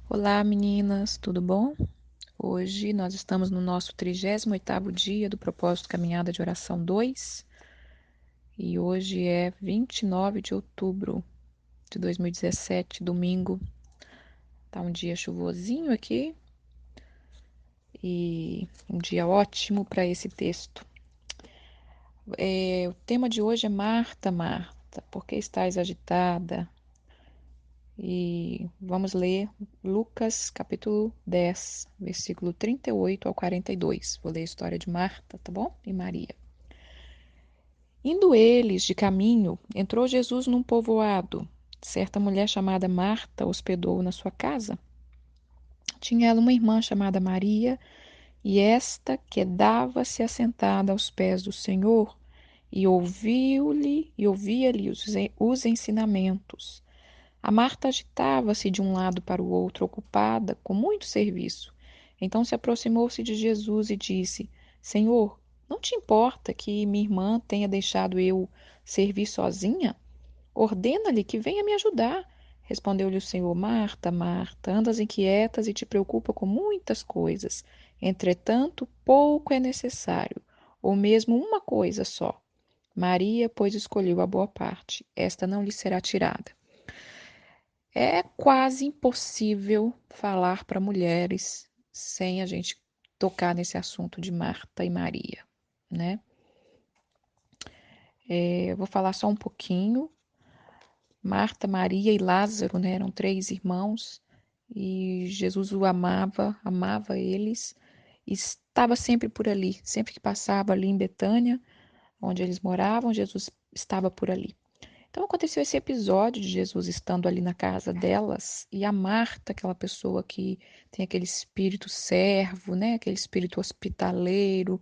Olá, meninas, tudo bom? Hoje nós estamos no nosso 38º dia do Propósito Caminhada de Oração 2 e hoje é 29 de outubro de 2017, domingo. Tá um dia chuvosinho aqui e um dia ótimo para esse texto. O tema de hoje é Marta, Marta, por que estás agitada? E vamos ler Lucas capítulo 10, versículo 38 ao 42. Vou ler a história de Marta, tá bom? E Maria. Indo eles de caminho, entrou Jesus num povoado. Certa mulher chamada Marta hospedou-o na sua casa. Tinha ela uma irmã chamada Maria, e esta quedava-se assentada aos pés do Senhor e ouvia-lhe os ensinamentos. A Marta agitava-se de um lado para o outro, ocupada com muito serviço. Então se aproximou-se de Jesus e disse: Senhor, não te importa que minha irmã tenha deixado eu servir sozinha? Ordena-lhe que venha me ajudar. Respondeu-lhe o Senhor: Marta, Marta, andas inquietas e te preocupa com muitas coisas. Entretanto, pouco é necessário, ou mesmo uma coisa só. Maria, pois, escolheu a boa parte, esta não lhe será tirada. É quase impossível falar para mulheres sem a gente tocar nesse assunto de Marta e Maria, né? Eu vou falar só um pouquinho. Marta, Maria e Lázaro, né, eram três irmãos e Jesus o amava, amava eles e estava sempre por ali. Sempre que passava ali em Betânia, onde eles moravam, Jesus estava por ali. Então aconteceu esse episódio de Jesus estando ali na casa delas e a Marta, aquela pessoa que tem aquele espírito servo, né, aquele espírito hospitaleiro,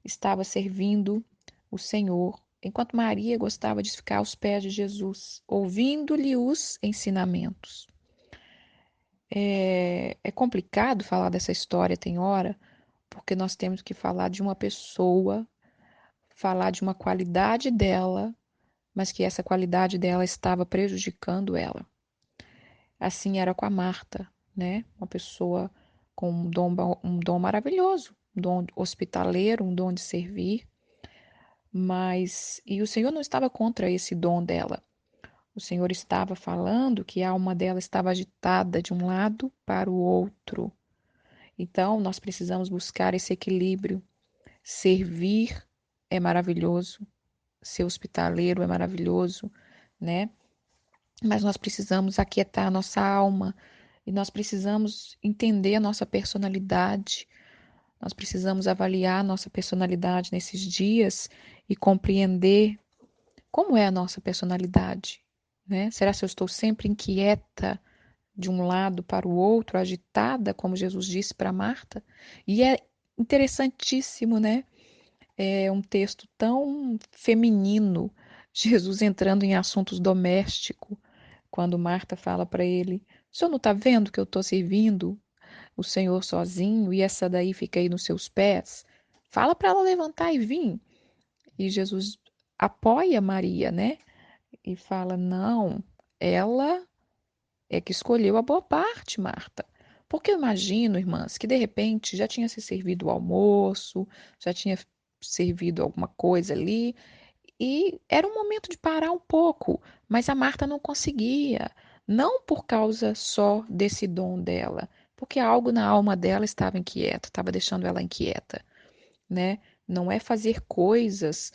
estava servindo o Senhor, enquanto Maria gostava de ficar aos pés de Jesus, ouvindo-lhe os ensinamentos. É complicado falar dessa história, tem hora, porque nós temos que falar de uma pessoa, falar de uma qualidade dela, mas que essa qualidade dela estava prejudicando ela. Assim era com a Marta, né? Uma pessoa com um dom maravilhoso, um dom hospitaleiro, um dom de servir, e o Senhor não estava contra esse dom dela. O Senhor estava falando que a alma dela estava agitada de um lado para o outro. Então, nós precisamos buscar esse equilíbrio. Servir é maravilhoso, ser hospitaleiro é maravilhoso, né? Mas nós precisamos aquietar a nossa alma e nós precisamos entender a nossa personalidade. Nós precisamos avaliar a nossa personalidade nesses dias e compreender como é a nossa personalidade, né? Será que eu estou sempre inquieta de um lado para o outro, agitada, como Jesus disse para Marta? E é interessantíssimo, né? É um texto tão feminino, Jesus entrando em assuntos domésticos, quando Marta fala para ele: O senhor não está vendo que eu estou servindo o Senhor sozinho e essa daí fica aí nos seus pés? Fala para ela levantar e vir. E Jesus apoia Maria, né? E fala: Não, ela é que escolheu a boa parte, Marta. Porque eu imagino, irmãs, que de repente já tinha se servido o almoço, já tinha servido alguma coisa ali, e era um momento de parar um pouco, mas a Marta não conseguia, não por causa só desse dom dela, porque algo na alma dela estava inquieta, estava deixando ela inquieta, né? Não é fazer coisas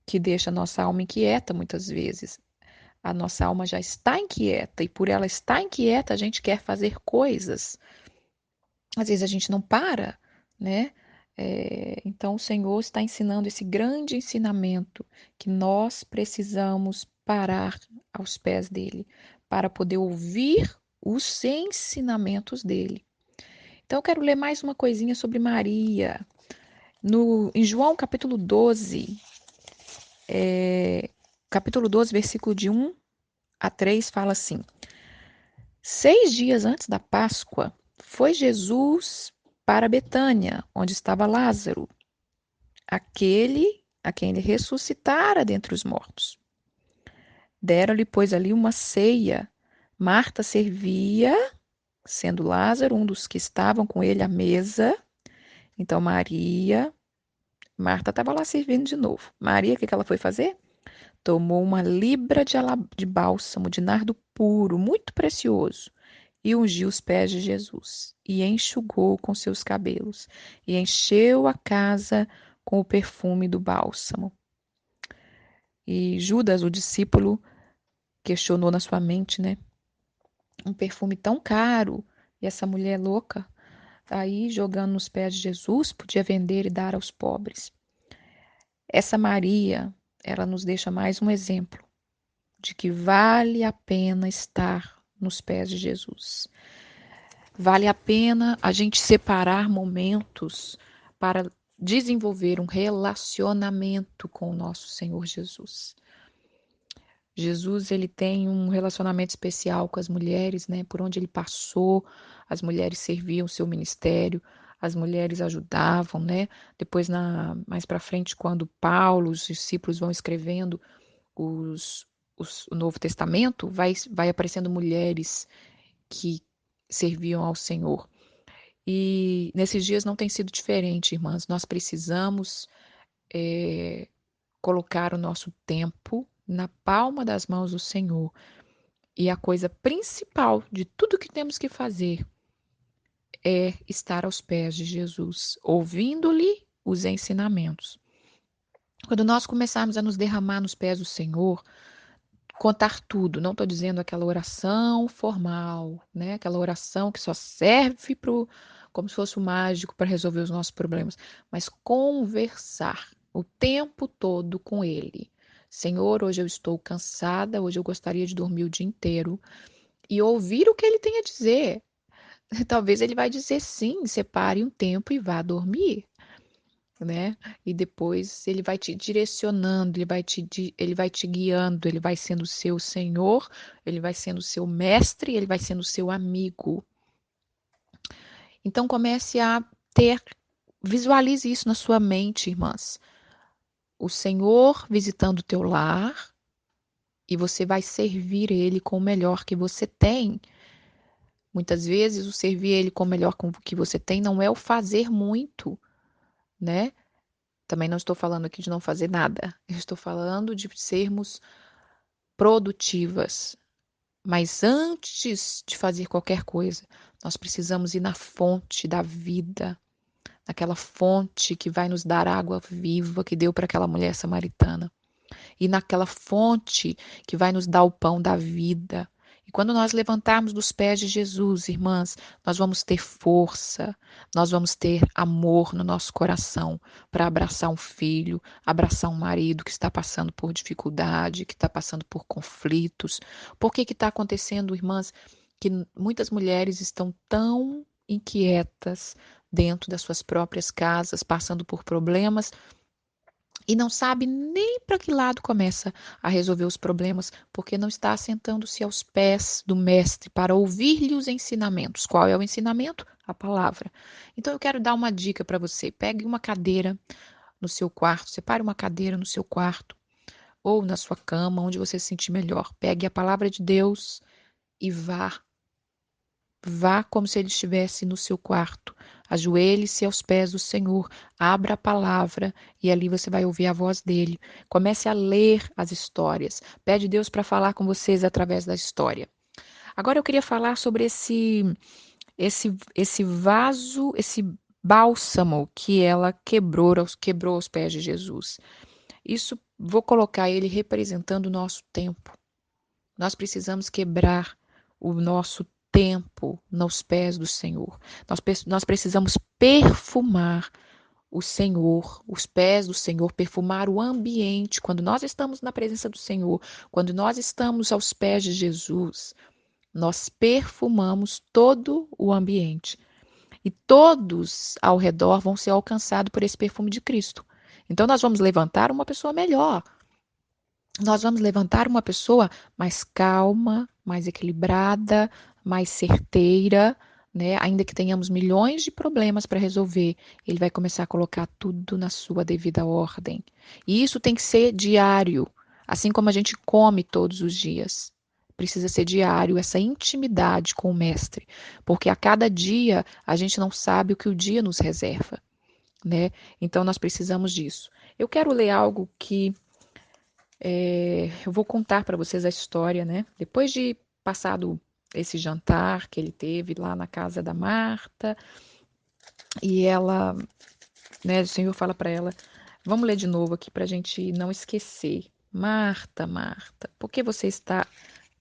que deixa a nossa alma inquieta muitas vezes. A nossa alma já está inquieta e por ela estar inquieta, a gente quer fazer coisas. Às vezes a gente não para, né? Então o Senhor está ensinando esse grande ensinamento que nós precisamos parar aos pés dele para poder ouvir os ensinamentos dele. Então eu quero ler mais uma coisinha sobre Maria. Em João capítulo 12, versículo de 1 a 3, fala assim: 6 dias antes da Páscoa, foi Jesus para Betânia, onde estava Lázaro, aquele a quem ele ressuscitara dentre os mortos. Deram-lhe, pois, ali uma ceia. Marta servia sendo Lázaro um dos que estavam com ele à mesa. Então, Marta estava lá servindo de novo. Maria, o que ela foi fazer? Tomou uma libra de bálsamo de nardo puro, muito precioso, e ungiu os pés de Jesus, e enxugou com seus cabelos, e encheu a casa com o perfume do bálsamo. E Judas, o discípulo, questionou na sua mente, né? Um perfume tão caro, e essa mulher louca, aí jogando nos pés de Jesus, podia vender e dar aos pobres. Essa Maria, ela nos deixa mais um exemplo de que vale a pena estar nos pés de Jesus. Vale a pena a gente separar momentos para desenvolver um relacionamento com o nosso Senhor Jesus. Jesus, ele tem um relacionamento especial com as mulheres, né? Por onde ele passou, as mulheres serviam o seu ministério, as mulheres ajudavam, né? Depois, mais para frente, quando Paulo, os discípulos vão escrevendo o Novo Testamento, vai aparecendo mulheres que serviam ao Senhor. E nesses dias não tem sido diferente, irmãs. Nós precisamos colocar o nosso tempo na palma das mãos do Senhor. E a coisa principal de tudo que temos que fazer é estar aos pés de Jesus, ouvindo-lhe os ensinamentos. Quando nós começarmos a nos derramar nos pés do Senhor, contar tudo, não estou dizendo aquela oração formal, né? Aquela oração que só serve como se fosse o mágico para resolver os nossos problemas, mas conversar o tempo todo com Ele. Senhor, hoje eu estou cansada, hoje eu gostaria de dormir o dia inteiro e ouvir o que Ele tem a dizer. Talvez Ele vai dizer sim, separe um tempo e vá dormir, né? E depois ele vai te direcionando, ele vai te guiando, ele vai sendo o seu Senhor, ele vai sendo o seu mestre, ele vai sendo o seu amigo. Então comece a visualize isso na sua mente, irmãs. O Senhor visitando o teu lar e você vai servir ele com o melhor que você tem. Muitas vezes o servir ele com o melhor que você tem não é o fazer muito, né? Também não estou falando aqui de não fazer nada. Eu estou falando de sermos produtivas. Mas antes de fazer qualquer coisa, nós precisamos ir na fonte da vida, naquela fonte que vai nos dar água viva que deu para aquela mulher samaritana. E naquela fonte que vai nos dar o pão da vida. E quando nós levantarmos dos pés de Jesus, irmãs, nós vamos ter força, nós vamos ter amor no nosso coração para abraçar um filho, abraçar um marido que está passando por dificuldade, que está passando por conflitos. Por que está acontecendo, irmãs, que muitas mulheres estão tão inquietas dentro das suas próprias casas, passando por problemas e não sabe nem para que lado começa a resolver os problemas, porque não está assentando-se aos pés do mestre para ouvir-lhe os ensinamentos. Qual é o ensinamento? A palavra. Então eu quero dar uma dica para você. Pegue uma cadeira no seu quarto, separe uma cadeira no seu quarto ou na sua cama, onde você se sentir melhor. Pegue a palavra de Deus e vá. Vá como se ele estivesse no seu quarto. Ajoelhe-se aos pés do Senhor. Abra a palavra e ali você vai ouvir a voz dele. Comece a ler as histórias. Pede Deus para falar com vocês através da história. Agora eu queria falar sobre esse vaso, esse bálsamo que ela quebrou aos pés de Jesus. Isso vou colocar ele representando o nosso tempo. Nós precisamos quebrar o nosso tempo nos pés do Senhor. Nós precisamos perfumar o Senhor, os pés do Senhor, perfumar o ambiente. Quando nós estamos na presença do Senhor, quando nós estamos aos pés de Jesus, nós perfumamos todo o ambiente. E todos ao redor vão ser alcançados por esse perfume de Cristo. Então nós vamos levantar uma pessoa melhor, nós vamos levantar uma pessoa mais calma, mais equilibrada, mais certeira, né? Ainda que tenhamos milhões de problemas para resolver, ele vai começar a colocar tudo na sua devida ordem. E isso tem que ser diário, assim como a gente come todos os dias. precisa ser diário, essa intimidade com o Mestre, porque a cada dia a gente não sabe o que o dia nos reserva, né? Então nós precisamos disso. Eu quero ler algo que eu vou contar para vocês a história, né? Depois de passado esse jantar que ele teve lá na casa da Marta, e ela, né, o Senhor fala para ela, vamos ler de novo aqui para a gente não esquecer. Marta, Marta, por que você está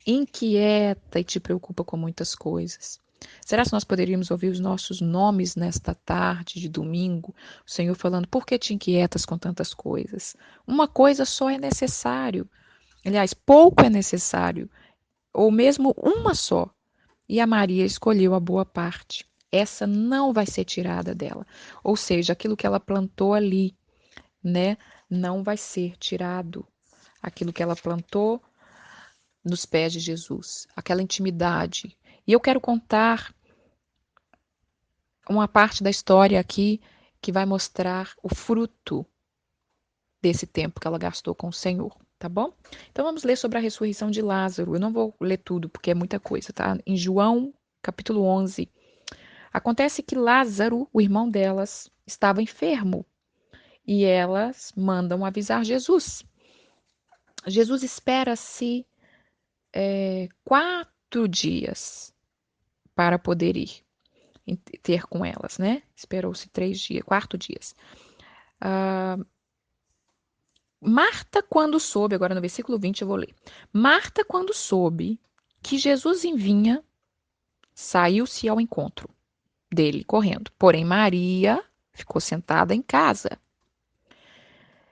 inquieta e te preocupa com muitas coisas? Será que nós poderíamos ouvir os nossos nomes nesta tarde de domingo? O Senhor falando, por que te inquietas com tantas coisas? Uma coisa só é necessário. Aliás, pouco é necessário, ou mesmo uma só. E a Maria escolheu a boa parte. Essa não vai ser tirada dela. Ou seja, aquilo que ela plantou ali, né, não vai ser tirado. Aquilo que ela plantou nos pés de Jesus, aquela intimidade. E eu quero contar uma parte da história aqui que vai mostrar o fruto desse tempo que ela gastou com o Senhor, tá bom? Então vamos ler sobre a ressurreição de Lázaro. Eu não vou ler tudo porque é muita coisa, tá? Em João, capítulo 11, acontece que Lázaro, o irmão delas, estava enfermo e elas mandam avisar Jesus. Jesus espera-se 4 dias para poder ir ter com elas, né? Esperou-se 3 dias, 4 dias. Marta, quando soube, agora no versículo 20 eu vou ler. Marta, quando soube que Jesus vinha, saiu-se ao encontro dele, correndo. Porém, Maria ficou sentada em casa.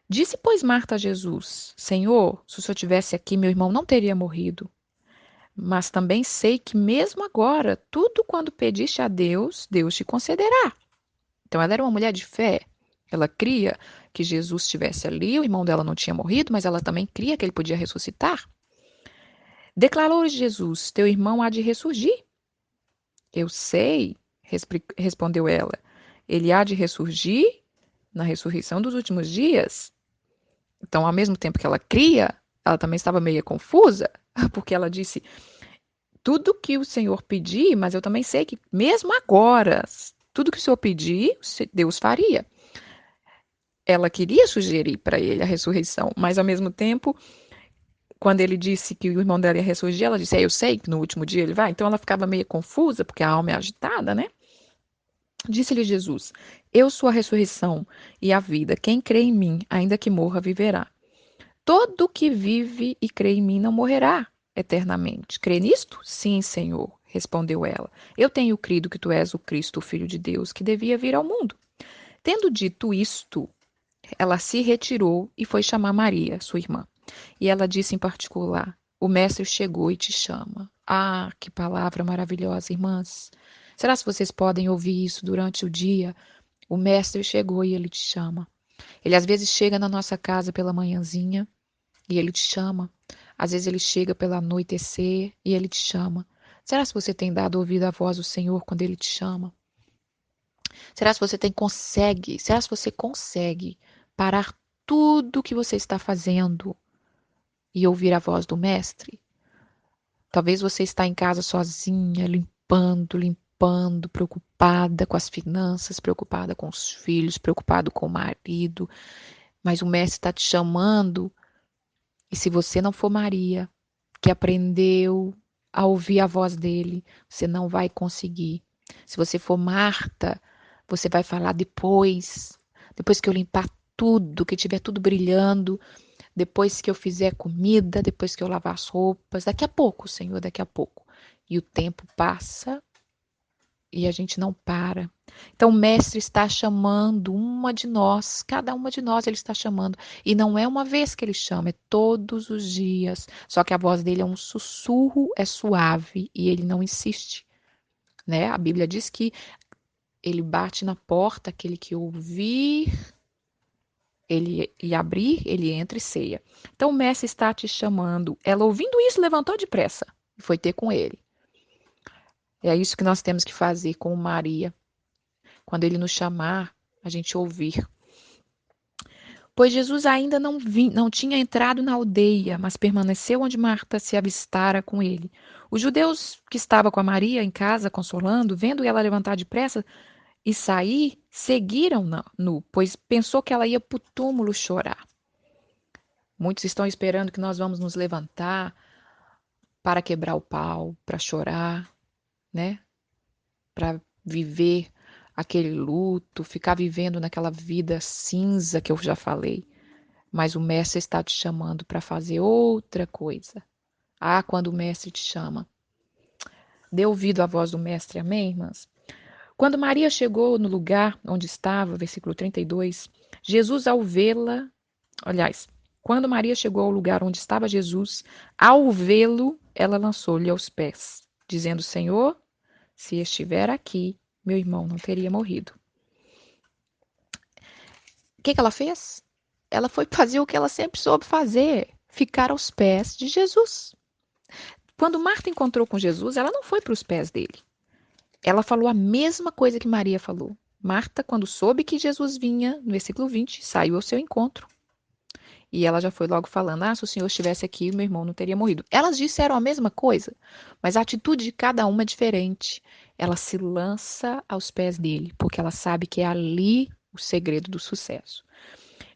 Disse, pois, Marta a Jesus: Senhor, se o Senhor tivesse aqui, meu irmão não teria morrido. Mas também sei que, mesmo agora, tudo quando pediste a Deus, Deus te concederá. Então, ela era uma mulher de fé. Ela cria que Jesus estivesse ali, o irmão dela não tinha morrido, mas ela também cria que ele podia ressuscitar. Declarou Jesus: Teu irmão há de ressurgir. Eu sei, respondeu ela. Ele há de ressurgir na ressurreição dos últimos dias. Então, ao mesmo tempo que ela cria, ela também estava meio confusa, porque ela disse: Tudo que o Senhor pedir, mas eu também sei que mesmo agora, tudo que o Senhor pedir, Deus faria. Ela queria sugerir para ele a ressurreição, mas ao mesmo tempo, quando ele disse que o irmão dela ia ressurgir, ela disse: Eu sei que no último dia ele vai. Então ela ficava meio confusa, porque a alma é agitada, né? Disse-lhe Jesus: Eu sou a ressurreição e a vida. Quem crê em mim, ainda que morra, viverá. Todo que vive e crê em mim não morrerá eternamente. Crê nisto? Sim, Senhor, respondeu ela. Eu tenho crido que tu és o Cristo, o Filho de Deus, que devia vir ao mundo. Tendo dito isto, ela se retirou e foi chamar Maria, sua irmã. E ela disse em particular: O Mestre chegou e te chama. Ah, que palavra maravilhosa, irmãs. Será que vocês podem ouvir isso durante o dia? O Mestre chegou e ele te chama. Ele às vezes chega na nossa casa pela manhãzinha e ele te chama. Às vezes ele chega pela anoitecer e ele te chama. Será que você tem dado ouvido à voz do Senhor quando ele te chama? Será que você consegue parar tudo o que você está fazendo e ouvir a voz do Mestre? Talvez você está em casa sozinha, limpando, limpando, preocupada com as finanças, preocupada com os filhos, preocupado com o marido, mas o Mestre está te chamando. E se você não for Maria, que aprendeu a ouvir a voz dele, você não vai conseguir. Se você for Marta, você vai falar depois que eu limpar tudo, que tiver tudo brilhando, depois que eu fizer comida, depois que eu lavar as roupas, daqui a pouco, Senhor, daqui a pouco. E o tempo passa e a gente não para. Então, o Mestre está chamando uma de nós, cada uma de nós ele está chamando. E não é uma vez que ele chama, é todos os dias. Só que a voz dele é um sussurro, é suave e ele não insiste. Né? A Bíblia diz que ele bate na porta, aquele que ouvir ele e abrir, ele entra e ceia. Então, o Mestre está te chamando. Ela, ouvindo isso, levantou depressa e foi ter com ele. É isso que nós temos que fazer com Maria. Quando ele nos chamar, a gente ouvir. Pois Jesus ainda não tinha entrado na aldeia, mas permaneceu onde Marta se avistara com ele. Os judeus que estavam com a Maria em casa, consolando, vendo ela levantar depressa e sair, seguiram-na, pois pensou que ela ia para o túmulo chorar. Muitos estão esperando que nós vamos nos levantar para quebrar o pau, para chorar, né? Para viver aquele luto, ficar vivendo naquela vida cinza que eu já falei. Mas o mestre está te chamando para fazer outra coisa. Ah, quando o mestre te chama. Dê ouvido à voz do mestre, amém, irmãs? Quando Maria chegou no lugar onde estava, versículo 32, Jesus ao vê-la, aliás, quando Maria chegou ao lugar onde estava Jesus, ao vê-lo, ela lançou-lhe aos pés, dizendo: Senhor, se estiver aqui, meu irmão não teria morrido. O que ela fez? Ela foi fazer o que ela sempre soube fazer, ficar aos pés de Jesus. Quando Marta encontrou com Jesus, ela não foi para os pés dele. Ela falou a mesma coisa que Maria falou. Marta, quando soube que Jesus vinha, no versículo 20, saiu ao seu encontro. E ela já foi logo falando: se o Senhor estivesse aqui, meu irmão não teria morrido. Elas disseram a mesma coisa, mas a atitude de cada uma é diferente. Ela se lança aos pés dele, porque ela sabe que é ali o segredo do sucesso.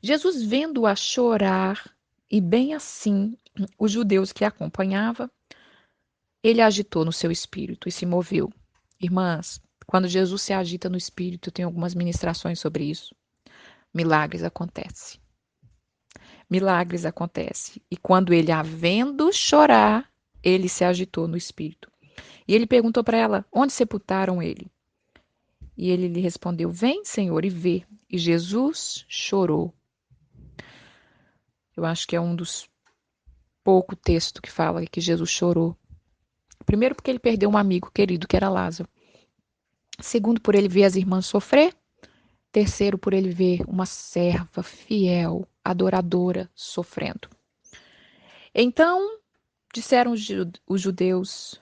Jesus, vendo-a chorar, e bem assim, os judeus que a acompanhavam, ele agitou no seu espírito e se moveu. Irmãs, quando Jesus se agita no espírito, tem algumas ministrações sobre isso. Milagres acontecem. Milagres acontecem. E quando ele a vendo chorar, ele se agitou no espírito. E ele perguntou para ela: onde sepultaram ele? E ele lhe respondeu: vem, Senhor, e vê. E Jesus chorou. Eu acho que é um dos poucos textos que fala que Jesus chorou. Primeiro, porque ele perdeu um amigo querido, que era Lázaro. Segundo, por ele ver as irmãs sofrer. Terceiro, por ele ver uma serva fiel, adoradora, sofrendo. Então, disseram os judeus,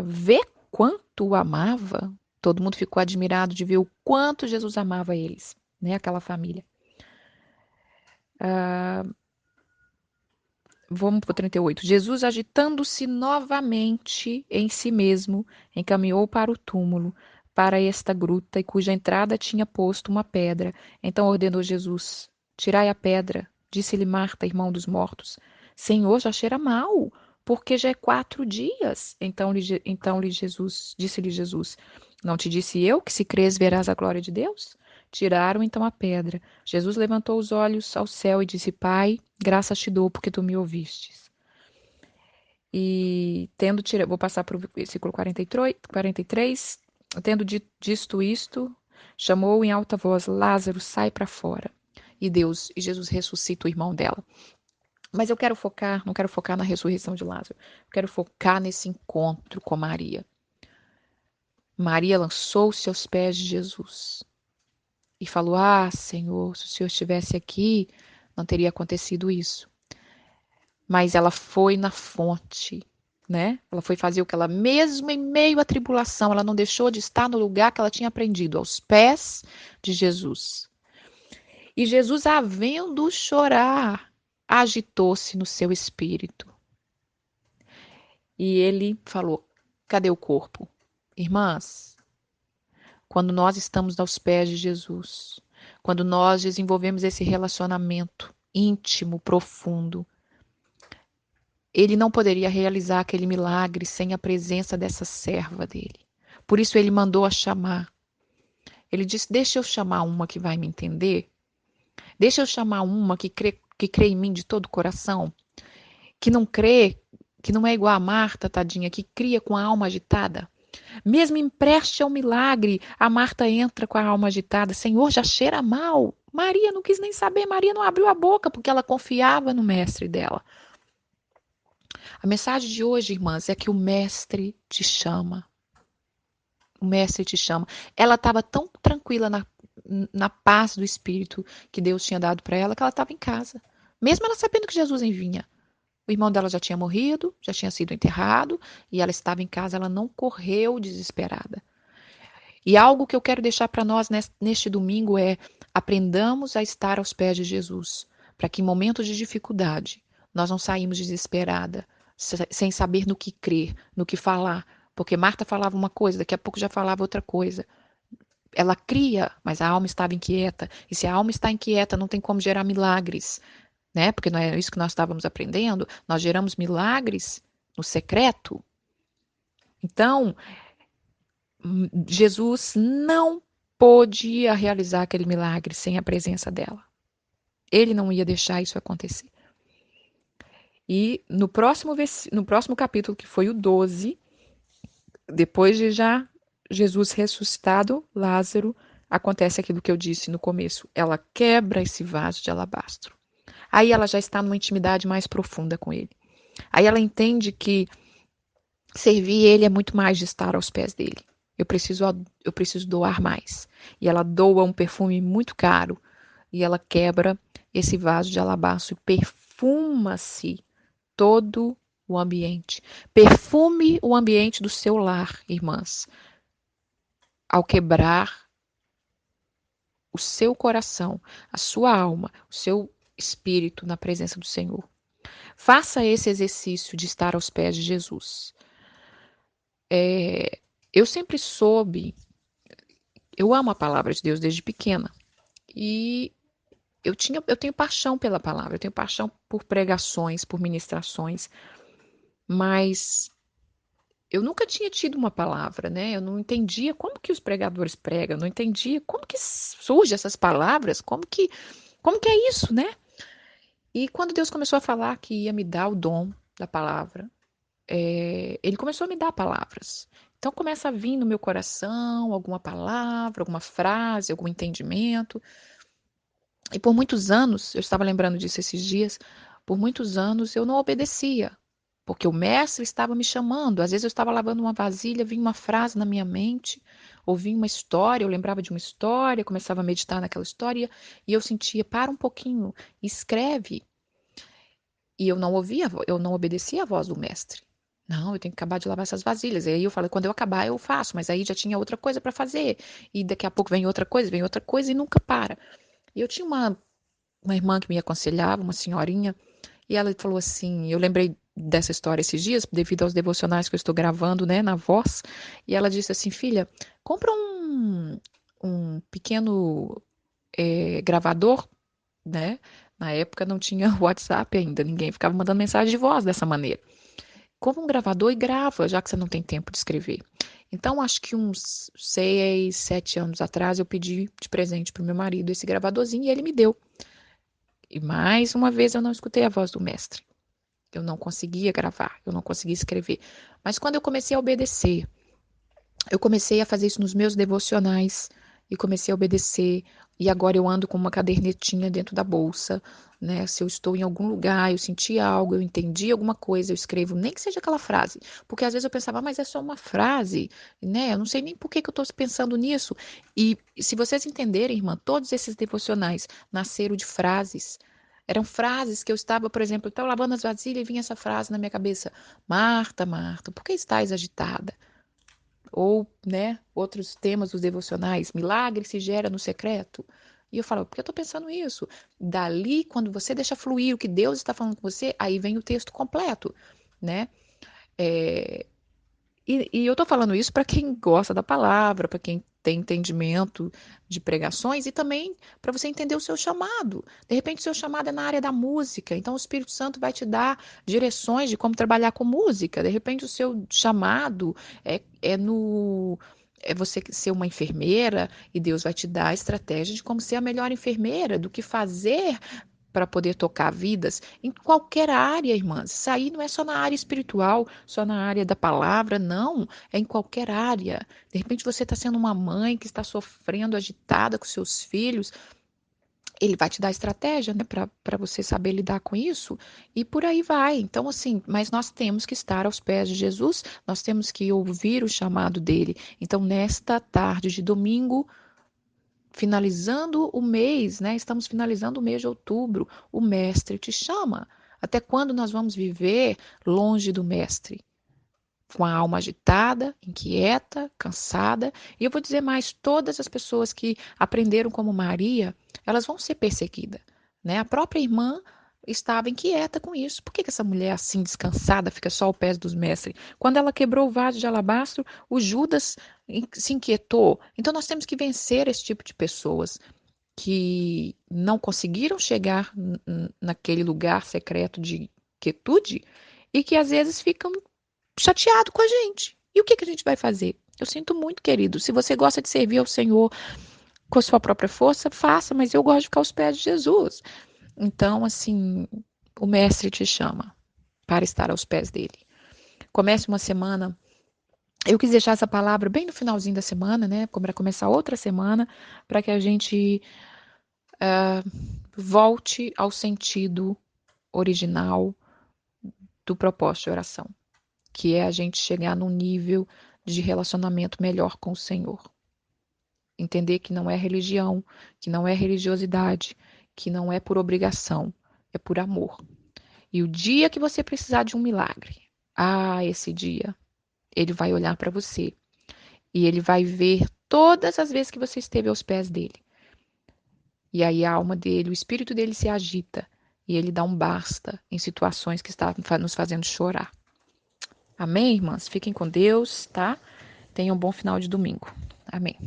vê quanto o amava. Todo mundo ficou admirado de ver o quanto Jesus amava eles, né? Aquela família. Vamos para o 38. Jesus, agitando-se novamente em si mesmo, encaminhou para o túmulo, para esta gruta, e cuja entrada tinha posto uma pedra. Então ordenou Jesus: tirai a pedra. Disse-lhe Marta, irmão dos mortos: Senhor, já cheira mal, porque já é 4 dias. Disse-lhe Jesus: não te disse eu que se crês verás a glória de Deus? Tiraram então a pedra. Jesus levantou os olhos ao céu e disse: Pai, graças te dou porque tu me ouvistes. E tendo tirado, vou passar para o versículo 43. Tendo dito isto, chamou em alta voz: Lázaro, sai para fora. E Jesus ressuscita o irmão dela. Mas eu quero focar, não quero focar na ressurreição de Lázaro. Eu quero focar nesse encontro com Maria. Maria lançou-se aos pés de Jesus e falou: Senhor, se o Senhor estivesse aqui, não teria acontecido isso. Mas ela foi na fonte, né? Ela foi fazer o que ela, mesmo em meio à tribulação, ela não deixou de estar no lugar que ela tinha aprendido, aos pés de Jesus. E Jesus, a vendo chorar, agitou-se no seu espírito. E ele falou: cadê o corpo? Irmãs, quando nós estamos aos pés de Jesus, quando nós desenvolvemos esse relacionamento íntimo, profundo, ele não poderia realizar aquele milagre sem a presença dessa serva dele. Por isso ele mandou a chamar. Ele disse: deixa eu chamar uma que vai me entender. Deixa eu chamar uma que crê em mim de todo o coração. Que não crê, que não é igual a Marta, tadinha, que cria com a alma agitada. Mesmo empreste ao milagre, a Marta entra com a alma agitada. Senhor, já cheira mal. Maria não quis nem saber. Maria não abriu a boca porque ela confiava no mestre dela. A mensagem de hoje, irmãs, é que o mestre te chama. O mestre te chama. Ela estava tão tranquila na paz do espírito que Deus tinha dado para ela que ela estava em casa. Mesmo ela sabendo que Jesus vinha. O irmão dela já tinha morrido, já tinha sido enterrado e ela estava em casa, ela não correu desesperada. E algo que eu quero deixar para nós neste domingo é: aprendamos a estar aos pés de Jesus. para que em momentos de dificuldade nós não saímos desesperada, sem saber no que crer, no que falar, porque Marta falava uma coisa, daqui a pouco já falava outra coisa. Ela cria, mas a alma estava inquieta, e se a alma está inquieta, não tem como gerar milagres, né? Porque não é isso que nós estávamos aprendendo, nós geramos milagres no secreto. Então, Jesus não podia realizar aquele milagre sem a presença dela. Ele não ia deixar isso acontecer. E no próximo capítulo, que foi o 12, depois de já Jesus ressuscitado, Lázaro, acontece aquilo que eu disse no começo. Ela quebra esse vaso de alabastro. Aí ela já está numa intimidade mais profunda com ele. Aí ela entende que servir ele é muito mais de estar aos pés dele. Eu preciso doar mais. E ela doa um perfume muito caro. E ela quebra esse vaso de alabastro e perfuma-se todo o ambiente. Perfume o ambiente do seu lar, irmãs. Ao quebrar o seu coração, a sua alma, o seu espírito na presença do Senhor. Faça esse exercício de estar aos pés de Jesus. Eu sempre soube, eu amo a palavra de Deus desde pequena. E eu tenho paixão pela palavra, eu tenho paixão por pregações, por ministrações, mas eu nunca tinha tido uma palavra, né? Eu não entendia como que os pregadores pregam, não entendia como que surgem essas palavras, como que é isso, né? E quando Deus começou a falar que ia me dar o dom da palavra, ele começou a me dar palavras. Então começa a vir no meu coração alguma palavra, alguma frase, algum entendimento. E por muitos anos, eu estava lembrando disso esses dias, por muitos anos eu não obedecia, porque o mestre estava me chamando. Às vezes eu estava lavando uma vasilha, vinha uma frase na minha mente, ou vinha uma história, eu lembrava de uma história, começava a meditar naquela história, e eu sentia, para um pouquinho, escreve. E eu não ouvia, eu não obedecia a voz do mestre. Não, eu tenho que acabar de lavar essas vasilhas. E aí eu falei, quando eu acabar, eu faço, mas aí já tinha outra coisa para fazer. E daqui a pouco vem outra coisa e nunca para. E eu tinha uma irmã que me aconselhava, uma senhorinha, e ela falou assim, eu lembrei dessa história esses dias, devido aos devocionais que eu estou gravando, né, na voz, e ela disse assim, filha, compra um pequeno gravador, né, na época não tinha WhatsApp ainda, ninguém ficava mandando mensagem de voz dessa maneira. Compra um gravador e grava, já que você não tem tempo de escrever. Então, acho que uns 6, 7 anos atrás, eu pedi de presente para o meu marido esse gravadorzinho e ele me deu. E mais uma vez eu não escutei a voz do mestre. Eu não conseguia gravar, eu não conseguia escrever. Mas quando eu comecei a obedecer, eu comecei a fazer isso nos meus devocionais e comecei a obedecer. E agora eu ando com uma cadernetinha dentro da bolsa, né? Se eu estou em algum lugar, eu senti algo, eu entendi alguma coisa, eu escrevo, nem que seja aquela frase. Porque às vezes eu pensava, mas é só uma frase, né? Eu não sei nem por que que eu estou pensando nisso. E se vocês entenderem, irmã, todos esses devocionais nasceram de frases. Eram frases que eu estava, por exemplo, eu estava lavando as vasilhas e vinha essa frase na minha cabeça: Marta, Marta, por que estás agitada? Ou, né, outros temas dos devocionais, milagre se gera no secreto. E eu falo, por que eu estou pensando isso? Dali, quando você deixa fluir o que Deus está falando com você, aí vem o texto completo, né? É, e eu estou falando isso para quem gosta da palavra, para quem tem entendimento de pregações e também para você entender o seu chamado. De repente, o seu chamado é na área da música, então o Espírito Santo vai te dar direções de como trabalhar com música. De repente, o seu chamado é no. É você ser uma enfermeira e Deus vai te dar a estratégia de como ser a melhor enfermeira, do que fazer para poder tocar vidas em qualquer área, irmãs. Isso aí não é só na área espiritual, só na área da palavra, não. É em qualquer área. De repente você está sendo uma mãe que está sofrendo, agitada com seus filhos. Ele vai te dar estratégia, né, para você saber lidar com isso, e por aí vai. Então, assim, mas nós temos que estar aos pés de Jesus, nós temos que ouvir o chamado dele. Então, nesta tarde de domingo, finalizando o mês, né? Estamos finalizando o mês de outubro. O mestre te chama. Até quando nós vamos viver longe do mestre? Com a alma agitada, inquieta, cansada. E eu vou dizer mais, todas as pessoas que aprenderam como Maria, elas vão ser perseguidas. né? A própria irmã estava inquieta com isso. Por que essa mulher assim descansada fica só aos pés dos mestres? Quando ela quebrou o vaso de alabastro, o Judas se inquietou. Então nós temos que vencer esse tipo de pessoas que não conseguiram chegar naquele lugar secreto de quietude e que às vezes ficam chateados com a gente. E o que a gente vai fazer? Eu sinto muito, querido. Se você gosta de servir ao Senhor com a sua própria força, faça, mas eu gosto de ficar aos pés de Jesus. Então, assim, o mestre te chama para estar aos pés dele. Comece uma semana. Eu quis deixar essa palavra bem no finalzinho da semana, né? Para começar outra semana, para que a gente volte ao sentido original do propósito de oração, que é a gente chegar num nível de relacionamento melhor com o Senhor. Entender que não é religião, que não é religiosidade, que não é por obrigação, é por amor. E o dia que você precisar de um milagre, esse dia, ele vai olhar para você e ele vai ver todas as vezes que você esteve aos pés dele. E aí a alma dele, o espírito dele se agita e ele dá um basta em situações que estão nos fazendo chorar. Amém, irmãs? Fiquem com Deus, tá? Tenham um bom final de domingo. Amém.